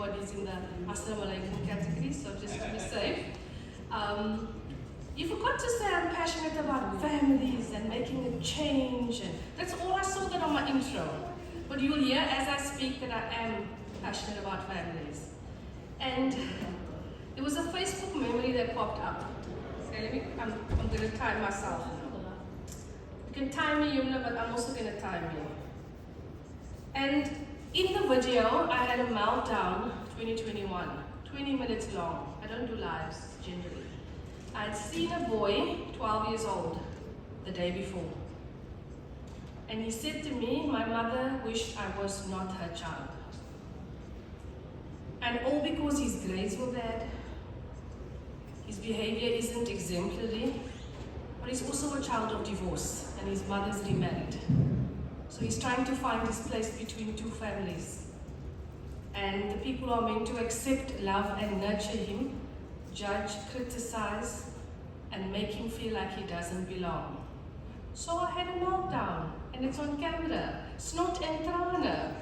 everybody's in the Assalamu Alaikum category, so just to be safe. You forgot to say I'm passionate about families and making a change, and that's all I saw that on my intro. But you'll hear as I speak that I am passionate about families. And there was a Facebook memory that popped up. Okay, I'm going to time myself. You can time me, Yumna, but I'm also going to time you. And in the video, I had a meltdown 2021, 20 minutes long. I don't do lives generally. I had seen a boy, 12 years old, the day before. And he said to me, my mother wished I was not her child. And all because his grades were bad, his behavior isn't exemplary, but he's also a child of divorce, and his mother's remarried. So he's trying to find his place between two families. And the people who are meant to accept, love, and nurture him, judge, criticize, and make him feel like he doesn't belong. So I had a meltdown, and it's on camera. Snot and trana.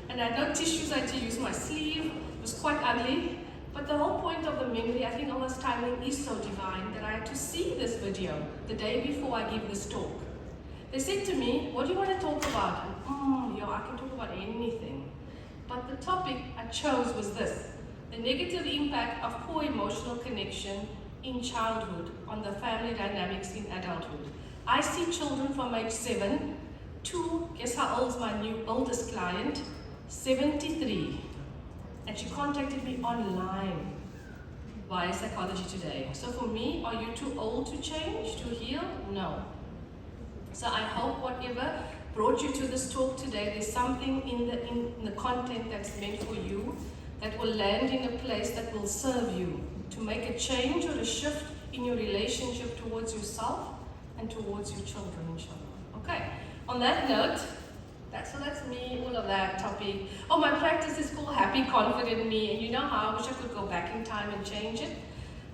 And I had no tissues, I had to use my sleeve. It was quite ugly. But the whole point of the memory, I think Allah's timing is so divine that I had to see this video the day before I give this talk. They said to me, what do you want to talk about? And, I can talk about anything. But the topic I chose was this: the negative impact of poor emotional connection in childhood on the family dynamics in adulthood. I see children from age 7 to, guess how old's my new oldest client? 73. And she contacted me online via Psychology Today. So for me, are you too old to change, to heal? No. So I hope whatever brought you to this talk today, there's something in the content that's meant for you that will land in a place that will serve you to make a change or a shift in your relationship towards yourself and towards your children, inshallah. Okay, on that note, that's me, all of that topic. Oh, my practice is called Happy Confident Me, and you know how I wish I could go back in time and change it?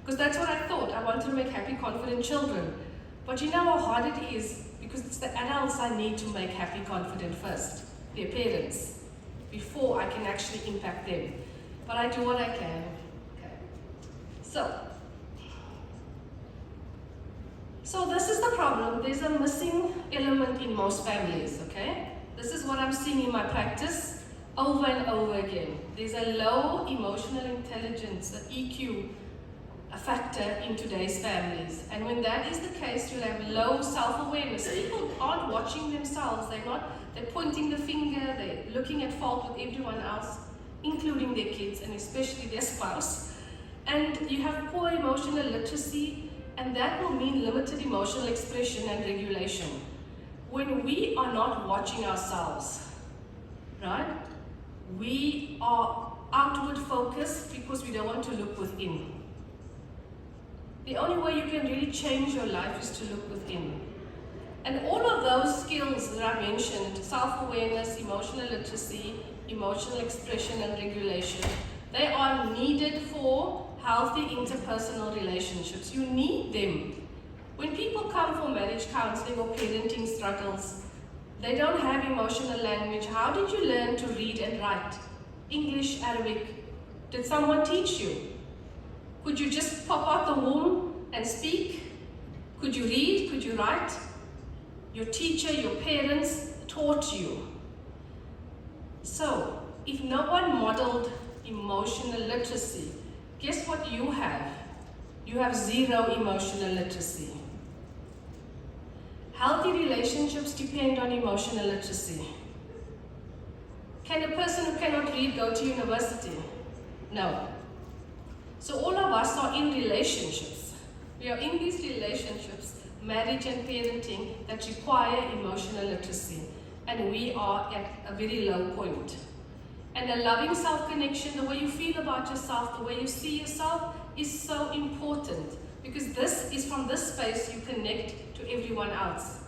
Because that's what I thought. I wanted to make happy, confident children. But you know how hard it is? Because it's the adults I need to make happy, confident first, their parents, before I can actually impact them. But I do what I can. Okay. So this is the problem. There's a missing element in most families, okay? This is what I'm seeing in my practice over and over again. There's a low emotional intelligence, an EQ, a factor in today's families. And when that is the case, you'll have low self-awareness. People aren't watching themselves. They're pointing the finger, they're looking at fault with everyone else, including their kids and especially their spouse. And you have poor emotional literacy, and that will mean limited emotional expression and regulation. When we are not watching ourselves, right? We are outward focused because we don't want to look within. The only way you can really change your life is to look within. And all of those skills that I mentioned, self-awareness, emotional literacy, emotional expression and regulation, they are needed for healthy interpersonal relationships. You need them. When people come for marriage counseling or parenting struggles, they don't have emotional language. How did you learn to read and write? English, Arabic? Did someone teach you? Could you just pop out the womb and speak? Could you read? Could you write? Your teacher, your parents taught you. So, if no one modeled emotional literacy, guess what you have? You have zero emotional literacy. Healthy relationships depend on emotional literacy. Can a person who cannot read go to university? No. So all of us are in relationships. We are in these relationships, marriage and parenting, that require emotional literacy. And we are at a very low point. And a loving self-connection, the way you feel about yourself, the way you see yourself, is so important. Because this is from this space you connect to everyone else.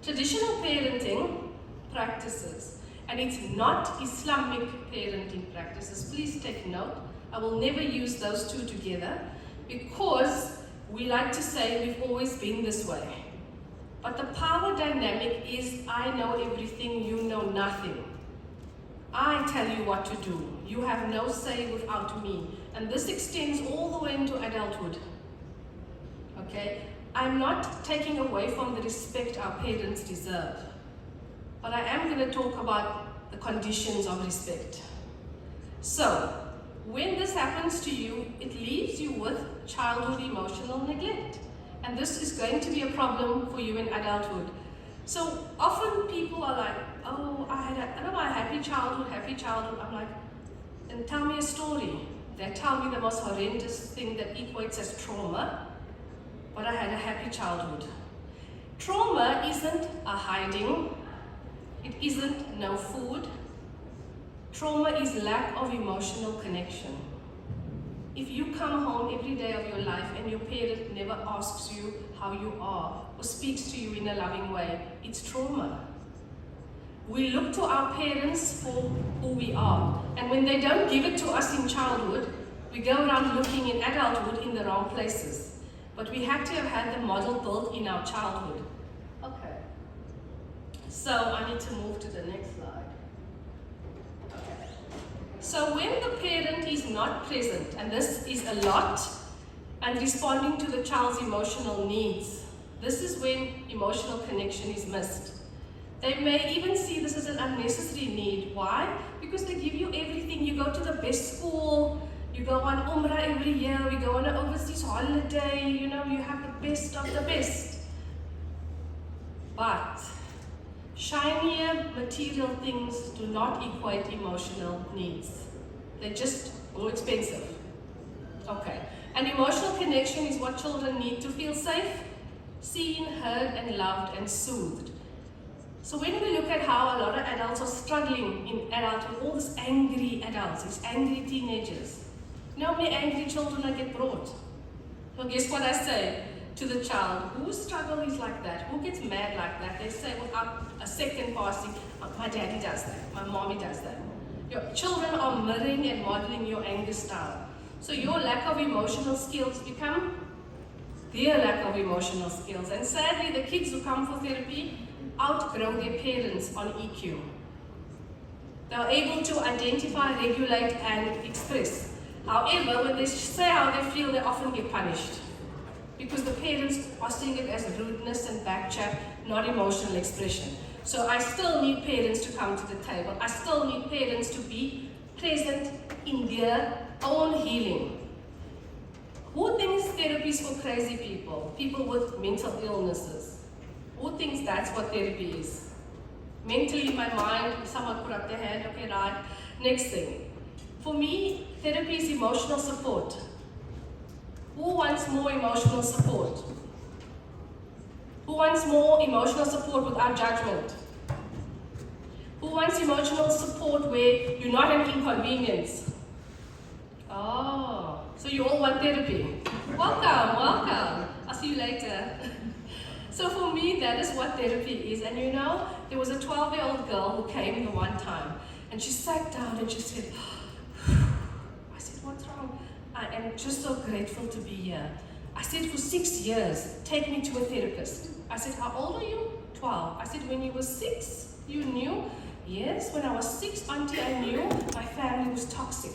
Traditional parenting practices, and it's not Islamic parenting practices. Please take note. I will never use those two together because we like to say we've always been this way. But the power dynamic is I know everything, you know nothing. I tell you what to do. You have no say without me. And this extends all the way into adulthood. Okay? I'm not taking away from the respect our parents deserve. But I am going to talk about the conditions of respect. So, when this happens to you, it leaves you with childhood emotional neglect. And this is going to be a problem for you in adulthood. So often people are like, oh, I had a happy childhood. I'm like, then tell me a story. They tell me the most horrendous thing that equates as trauma, but I had a happy childhood. Trauma isn't a hiding. It isn't no food. Trauma is lack of emotional connection. If you come home every day of your life and your parent never asks you how you are or speaks to you in a loving way, it's trauma. We look to our parents for who we are. And when they don't give it to us in childhood, we go around looking in adulthood in the wrong places. But we had to have had the model built in our childhood. Okay. So I need to move to the next slide. So when the parent is not present, and this is a lot, and responding to the child's emotional needs, this is when emotional connection is missed. They may even see this as an unnecessary need. Why? Because they give you everything. You go to the best school, you go on Umrah every year, we go on an overseas holiday, you have the best of the best. But shinier material things do not equate emotional needs. They're just more expensive. Okay. And emotional connection is what children need to feel safe, seen, heard, and loved, and soothed. So when we look at how a lot of adults are struggling in adulthood, all these angry adults, these angry teenagers, how many angry children I get brought? So guess what I say to the child? Whose struggle is like that? Who gets mad like that? They say without a second passing, my daddy does that, my mommy does that. Your children are mirroring and modeling your anger style. So your lack of emotional skills become their lack of emotional skills. And sadly, the kids who come for therapy outgrow their parents on EQ. They are able to identify, regulate, and express. However, when they say how they feel, they often get punished. Because the parents are seeing it as rudeness and backchat, not emotional expression. So I still need parents to come to the table. I still need parents to be present in their own healing. Who thinks therapy is for crazy people? People with mental illnesses. Who thinks that's what therapy is? Mentally, in my mind, someone put up their hand, okay, right. Next thing. For me, therapy is emotional support. Who wants more emotional support? Who wants more emotional support without judgment? Who wants emotional support where you're not an inconvenience? Oh, so you all want therapy. Welcome. I'll see you later. So for me, that is what therapy is. And there was a 12-year-old girl who came the one time, and she sat down and she said, I said, what's wrong? I am just so grateful to be here. I said, for 6 years, take me to a therapist. I said, how old are you? 12. I said, when you were 6, you knew? Yes, when I was 6, auntie, I knew my family was toxic.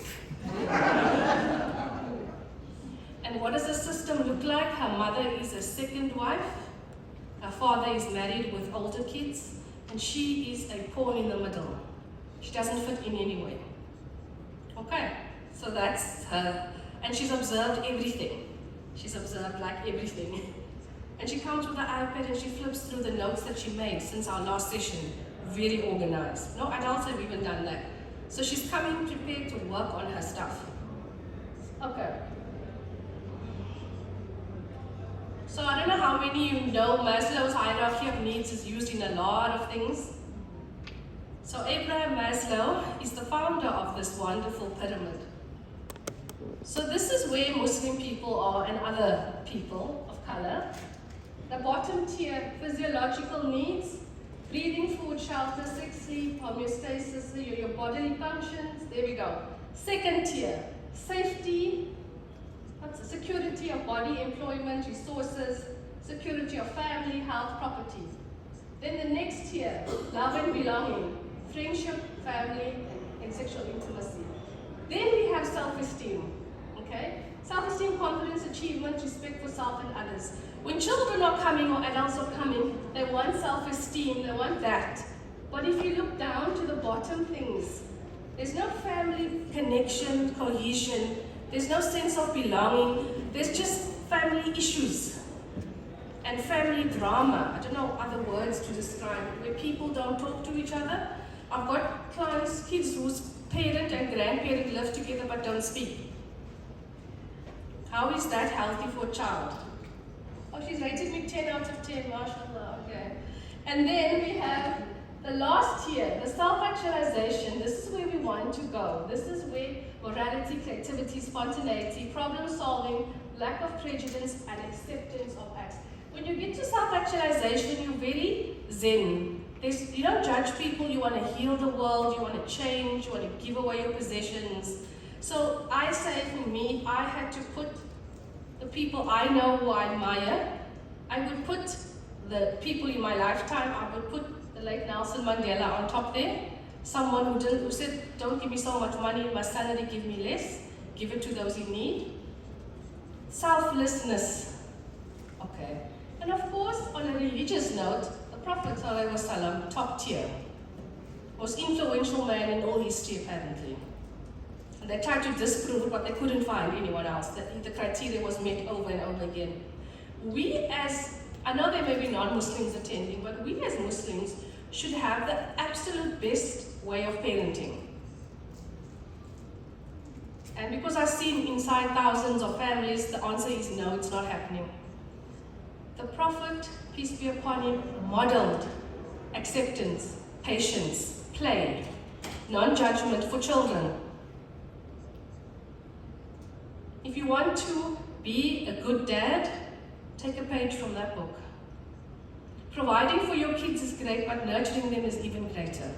And what does the system look like? Her mother is a second wife. Her father is married with older kids. And she is a pawn in the middle. She doesn't fit in anyway. Okay, so that's her. And she's observed everything. She's observed like everything. And she comes with her iPad and she flips through the notes that she made since our last session. Very organized. No adults have even done that. So she's coming prepared to work on her stuff. Okay. So I don't know how many you know Maslow's hierarchy of needs is used in a lot of things. So Abraham Maslow is the founder of this wonderful pyramid. So this is where Muslim people are and other people of color. The bottom tier, physiological needs, breathing, food, shelter, sex, sleep, homeostasis, your bodily functions, there we go. Second tier, safety, security of body, employment, resources, security of family, health, property. Then the next tier, love and belonging, friendship, family, and sexual intimacy. Then we have self-esteem, okay? Self-esteem, confidence, achievement, respect for self and others. When children are coming or adults are coming, they want self-esteem, they want that. But if you look down to the bottom things, there's no family connection, cohesion, there's no sense of belonging, there's just family issues and family drama. I don't know other words to describe it, where people don't talk to each other. I've got clients, kids whose parent and grandparent live together but don't speak. How is that healthy for a child? Oh, she's rated me 10 out of 10, mashallah, okay. And then we have the last tier, the self-actualization. This is where we want to go. This is where morality, creativity, spontaneity, problem solving, lack of prejudice, and acceptance of acts. When you get to self-actualization, you're very zen. You don't judge people, you want to heal the world, you want to change, you want to give away your possessions. So I say for me, I had to put the people I know who I admire, I would put the people in my lifetime, I would put the late Nelson Mandela on top there. Someone who said, don't give me so much money in my salary, give me less, give it to those in need. Selflessness, okay. And of course, on a religious note, the Prophet ﷺ, top tier, most influential man in all history apparently. And they tried to disprove it, but they couldn't find anyone else. The criteria was met over and over again. I know there may be non-Muslims attending, but we as Muslims should have the absolute best way of parenting. And because I've seen inside thousands of families, the answer is no, it's not happening. The Prophet, peace be upon him, modeled acceptance, patience, play, non-judgment for children. If you want to be a good dad, take a page from that book. Providing for your kids is great, but nurturing them is even greater.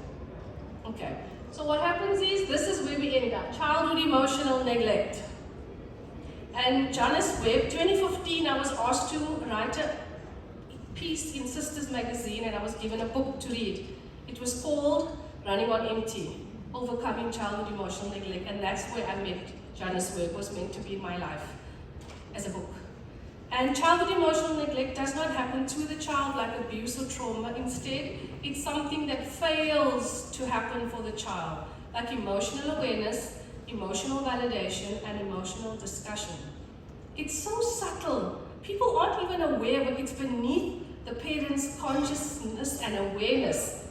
Okay, so what happens is, this is where we end up. Childhood emotional neglect. And Janice Webb, 2015, I was asked to write a piece in Sisters magazine, and I was given a book to read. It was called Running on Empty, Overcoming Childhood Emotional Neglect, and that's where I met Janice Webb. Was meant to be in my life as a book. And childhood emotional neglect does not happen to the child like abuse or trauma. Instead, it's something that fails to happen for the child, like emotional awareness, emotional validation, and emotional discussion. It's so subtle. People aren't even aware, but it's beneath the parent's consciousness and awareness.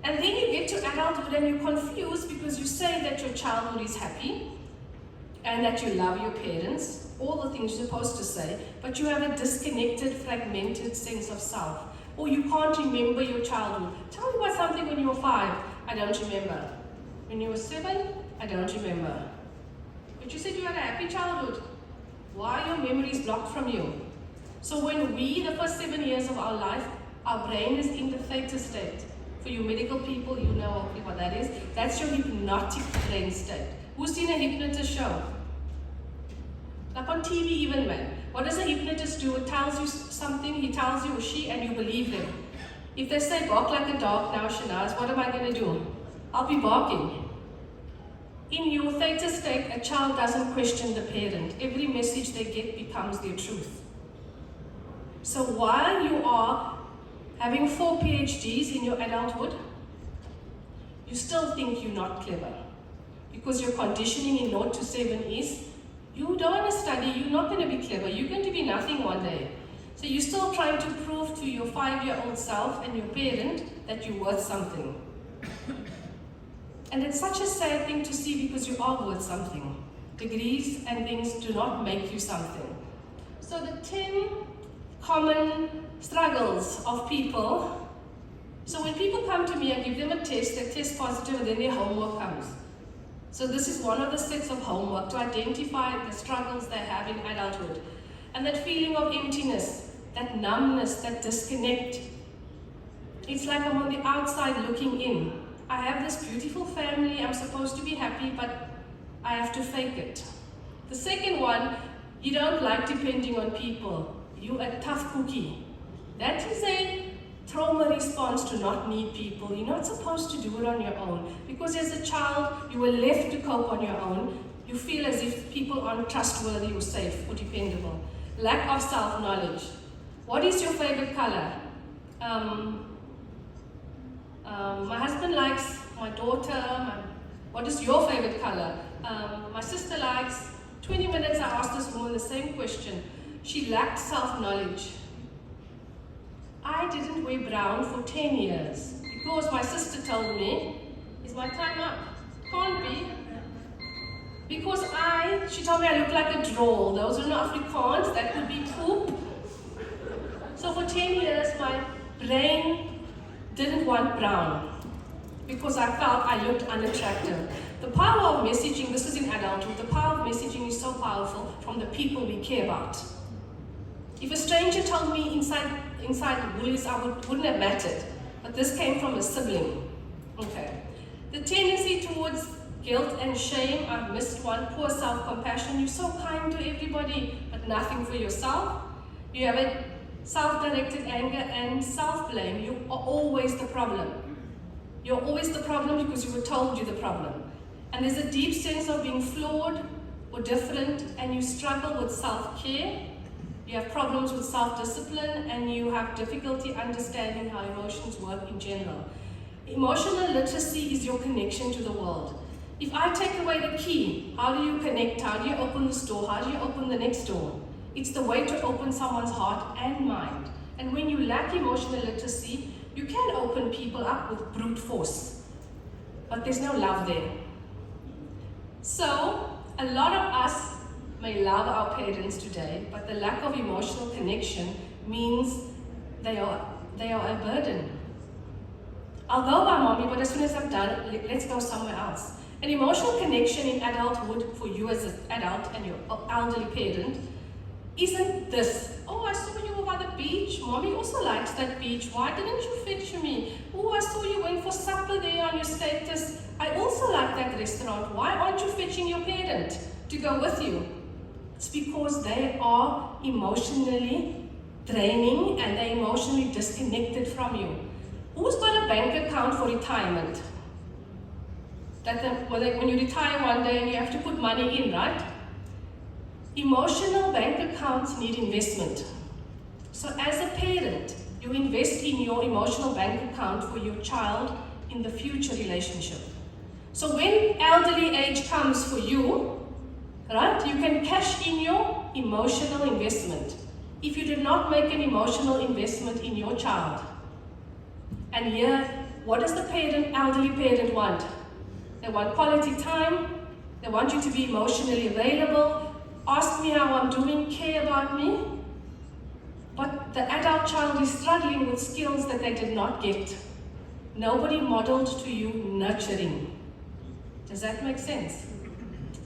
And then you get to adulthood and you're confused because you say that your childhood is happy and that you love your parents, all the things you're supposed to say, but you have a disconnected, fragmented sense of self. Or you can't remember your childhood. Tell me about something when you were 5, I don't remember. When you were 7, I don't remember. But you said you had a happy childhood. Why are your memories blocked from you? So when the first 7 years of our life, our brain is in the theta state. For you medical people, you know hopefully what that is. That's your hypnotic brain state. Who's seen a hypnotist show? Like on TV even, man. What does a hypnotist do? It tells you something, he tells you or she, and you believe them. If they say bark like a dog now, Shenaaz, what am I going to do? I'll be barking. In your theta state, a child doesn't question the parent. Every message they get becomes their truth. So while you are having 4 PhDs in your adulthood, you still think you're not clever. Because your conditioning in 0 to 7 is, you don't want to study, you're not going to be clever, you're going to be nothing one day. So you're still trying to prove to your 5-year-old self and your parent that you're worth something. And it's such a sad thing to see because you are worth something. Degrees and things do not make you something. So the 10 common struggles of people. So when people come to me, I give them a test, they test positive, and then their homework comes. So this is one of the sets of homework to identify the struggles they have in adulthood. And that feeling of emptiness, that numbness, that disconnect. It's like I'm on the outside looking in. I have this beautiful family, I'm supposed to be happy, but I have to fake it. The second one, you don't like depending on people. You're a tough cookie. That is a trauma response to not need people. You're not supposed to do it on your own. Because as a child, you were left to cope on your own. You feel as if people aren't trustworthy or safe or dependable. Lack of self-knowledge. What is your favorite color? My husband likes my daughter. What is your favorite color? My sister likes. 20 minutes I asked this woman the same question. She lacked self-knowledge. I didn't wear brown for 10 years because my sister told me, is my time up? Can't be. Because she told me I look like a droll. Those are not Afrikaans, that would be poop. So for 10 years my brain didn't want brown because I felt I looked unattractive. The power of messaging, this is in adulthood, the power of messaging is so powerful from the people we care about. If a stranger told me inside the Woolies, I wouldn't have mattered. But this came from a sibling. Okay. The tendency towards guilt and shame, I've missed one. Poor self-compassion. You're so kind to everybody, but nothing for yourself. You have a self-directed anger and self-blame. You are always the problem. You're always the problem because you were told you're the problem. And there's a deep sense of being flawed or different, and you struggle with self-care. You have problems with self-discipline, and you have difficulty understanding how emotions work in general. Emotional literacy is your connection to the world. If I take away the key, how do you connect? How do you open this door? How do you open the next door? It's the way to open someone's heart and mind. And when you lack emotional literacy, you can open people up with brute force. But there's no love there. So, a lot of us may love our parents today, but the lack of emotional connection means they are a burden. I'll go by mommy, but as soon as I'm done, let's go somewhere else. An emotional connection in adulthood for you as an adult and your elderly parent isn't this. Oh, I saw you by the beach. Mommy also likes that beach. Why didn't you fetch me? Oh, I saw you went for supper there on your status. I also like that restaurant. Why aren't you fetching your parent to go with you? It's because they are emotionally draining and they're emotionally disconnected from you. Who's got a bank account for retirement? When you retire one day and you have to put money in, right? Emotional bank accounts need investment. So as a parent, you invest in your emotional bank account for your child in the future relationship. So when elderly age comes for you, right, you can cash in your emotional investment. If you did not make an emotional investment in your child, and here, what does the elderly parent want? They want quality time, they want you to be emotionally available, ask me how I'm doing, care about me. But the adult child is struggling with skills that they did not get. Nobody modeled to you nurturing. Does that make sense?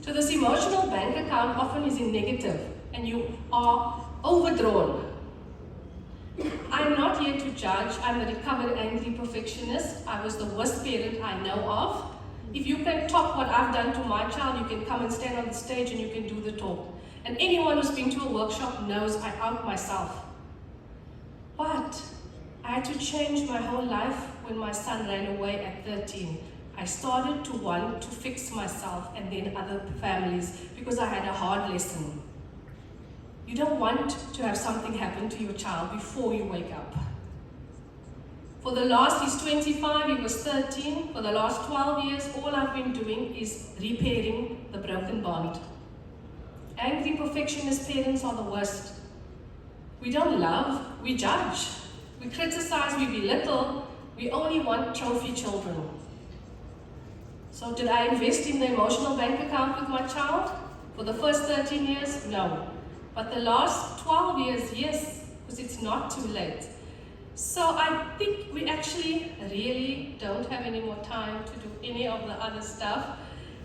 So this emotional bank account often is in negative and you are overdrawn. I'm not here to judge. I'm a recovered angry perfectionist. I was the worst parent I know of. If you can top what I've done to my child, you can come and stand on the stage and you can do the talk. And anyone who's been to a workshop knows I out myself. But I had to change my whole life when my son ran away at 13. I started to want to fix myself and then other families because I had a hard lesson. You don't want to have something happen to your child before you wake up. He's 25, he was 13. For the last 12 years, all I've been doing is repairing the broken bond. Angry perfectionist parents are the worst. We don't love, we judge. We criticize, we belittle. We only want trophy children. So did I invest in the emotional bank account with my child? For the first 13 years, no. But the last 12 years, yes, because it's not too late. So I think we actually really don't have any more time to do any of the other stuff.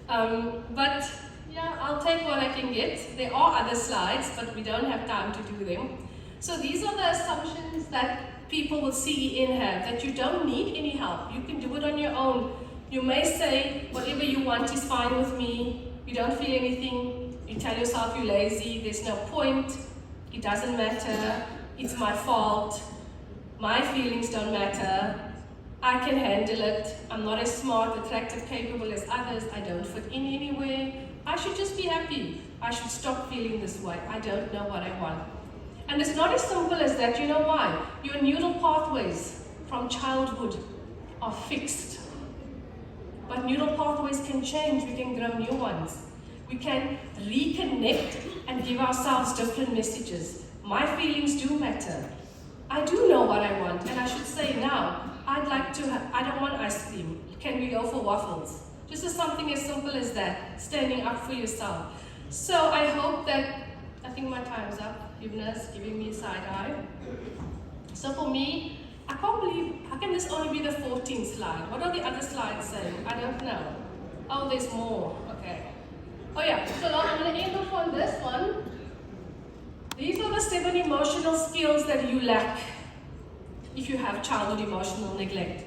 But yeah, I'll take what I can get. There are other slides, but we don't have time to do them. So these are the assumptions that people with CEN have, that you don't need any help. You can do it on your own. You may say, whatever you want is fine with me. You don't feel anything. You tell yourself you're lazy. There's no point. It doesn't matter. It's my fault. My feelings don't matter. I can handle it. I'm not as smart, attractive, capable as others. I don't fit in anywhere. I should just be happy. I should stop feeling this way. I don't know what I want. And it's not as simple as that. You know why? Your neural pathways from childhood are fixed. But neural pathways can change. We can grow new ones. We can reconnect and give ourselves different messages. My feelings do matter. I do know what I want, and I should say now, I don't want ice cream. Can we go for waffles? Just as something as simple as that, standing up for yourself. So I hope that, I think my time's up. Shenaaz giving me a side eye. So for me, I can't believe, how can this only be the 14th slide? What are the other slides saying? I don't know. Oh, there's more. Okay. Oh yeah, so now I'm going to end off on this one. These are the 7 emotional skills that you lack if you have childhood emotional neglect.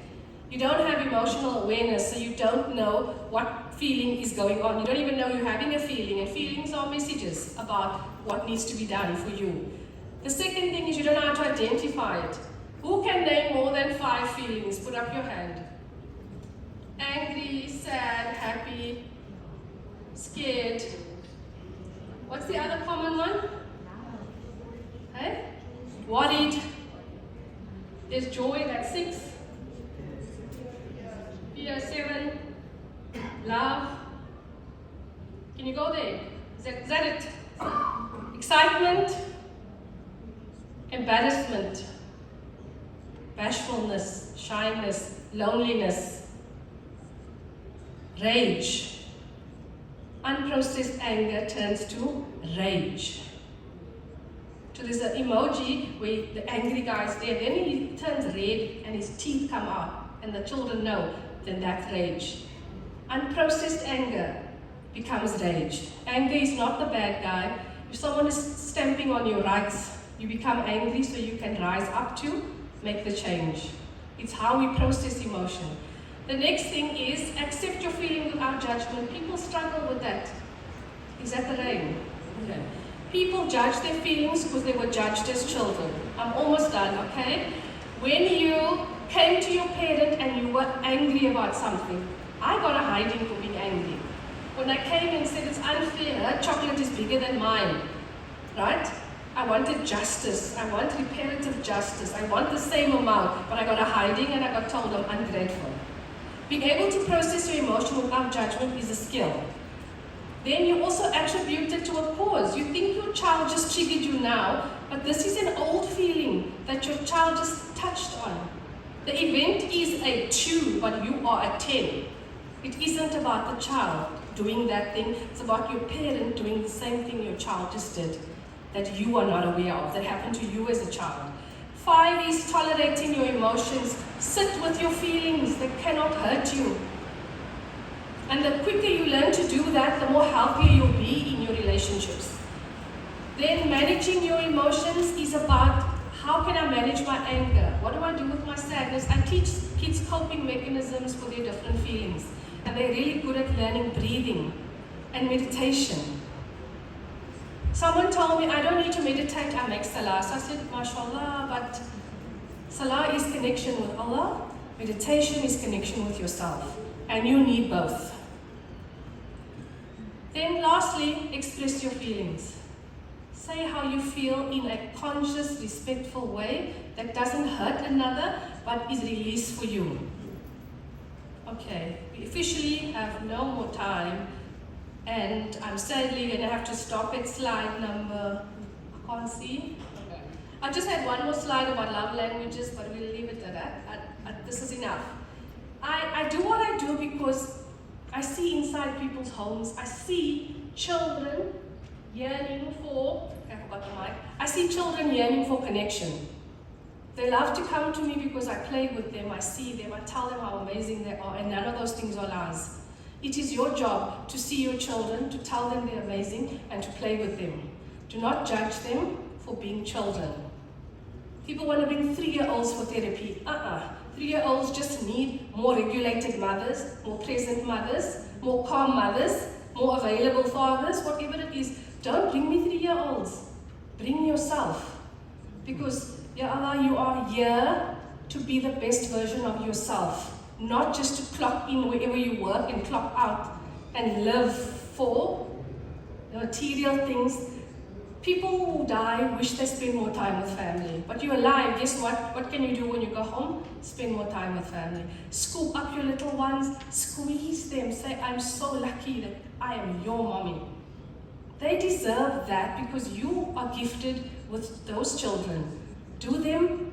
You don't have emotional awareness, so you don't know what feeling is going on. You don't even know you're having a feeling, and feelings are messages about what needs to be done for you. The second thing is you don't know how to identify it. Who can name more than 5 feelings? Put up your hand. Angry, sad, happy, scared. What's the other common one? Hey? Worried. There's joy, that's 6. Fear, 7. Love. Can you go there? Is that it? Excitement. Embarrassment. Bashfulness. Shyness. Loneliness. Rage. Unprocessed anger turns to rage. So there's an emoji where the angry guy is there, then he turns red and his teeth come out, and the children know, then that's rage. Unprocessed anger becomes rage. Anger is not the bad guy. If someone is stamping on your rights, you become angry so you can rise up to make the change. It's how we process emotion. The next thing is accept your feeling without judgment. People struggle with that. Is that the rain? Okay. People judge their feelings because they were judged as children. I'm almost done, okay? When you came to your parent and you were angry about something, I got a hiding for being angry. When I came and said it's unfair, her chocolate is bigger than mine, right? I wanted justice. I want reparative justice. I want the same amount, but I got a hiding and I got told I'm ungrateful. Being able to process your emotion without judgment is a skill. Then you also attribute it to a cause. You think your child just triggered you now, but this is an old feeling that your child just touched on. The event is a 2, but you are a 10. It isn't about the child doing that thing. It's about your parent doing the same thing your child just did, that you are not aware of, that happened to you as a child. 5 is tolerating your emotions. Sit with your feelings. They cannot hurt you. And the quicker you learn to do that, the more healthier you'll be in your relationships. Then managing your emotions is about how can I manage my anger? What do I do with my sadness? I teach kids coping mechanisms for their different feelings. And they're really good at learning breathing and meditation. Someone told me, I don't need to meditate, I make salah. So I said, mashallah, but salah is connection with Allah. Meditation is connection with yourself. And you need both. Then lastly, express your feelings. Say how you feel in a conscious, respectful way that doesn't hurt another, but is released for you. Okay, we officially have no more time, and I'm sadly going to have to stop at slide number, I can't see. Okay. I just had one more slide about love languages, but we'll leave it at that. This is enough. I do what I do because I see inside people's homes, I see children yearning for, okay, I forgot the mic. I see children yearning for connection. They love to come to me because I play with them, I see them, I tell them how amazing they are, and none of those things are lies. It is your job to see your children, to tell them they're amazing, and to play with them. Do not judge them for being children. People want to bring 3-year-olds for therapy. 3-year-olds just need more regulated mothers, more present mothers, more calm mothers, more available fathers, whatever it is. Don't bring me 3-year-olds. Bring yourself. Because Ya Allah, you are here to be the best version of yourself, not just to clock in wherever you work and clock out and live for the material things. People who die wish they spend more time with family. But you're alive, guess what? What can you do when you go home? Spend more time with family. Scoop up your little ones, squeeze them, say, I'm so lucky that I am your mommy. They deserve that because you are gifted with those children. Do them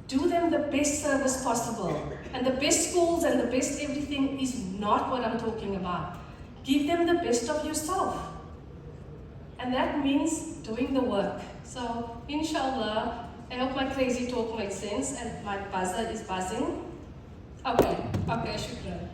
the best service possible. And the best schools and the best everything is not what I'm talking about. Give them the best of yourself. And that means doing the work. So, inshallah, I hope my crazy talk makes sense and my buzzer is buzzing. Okay, shukran.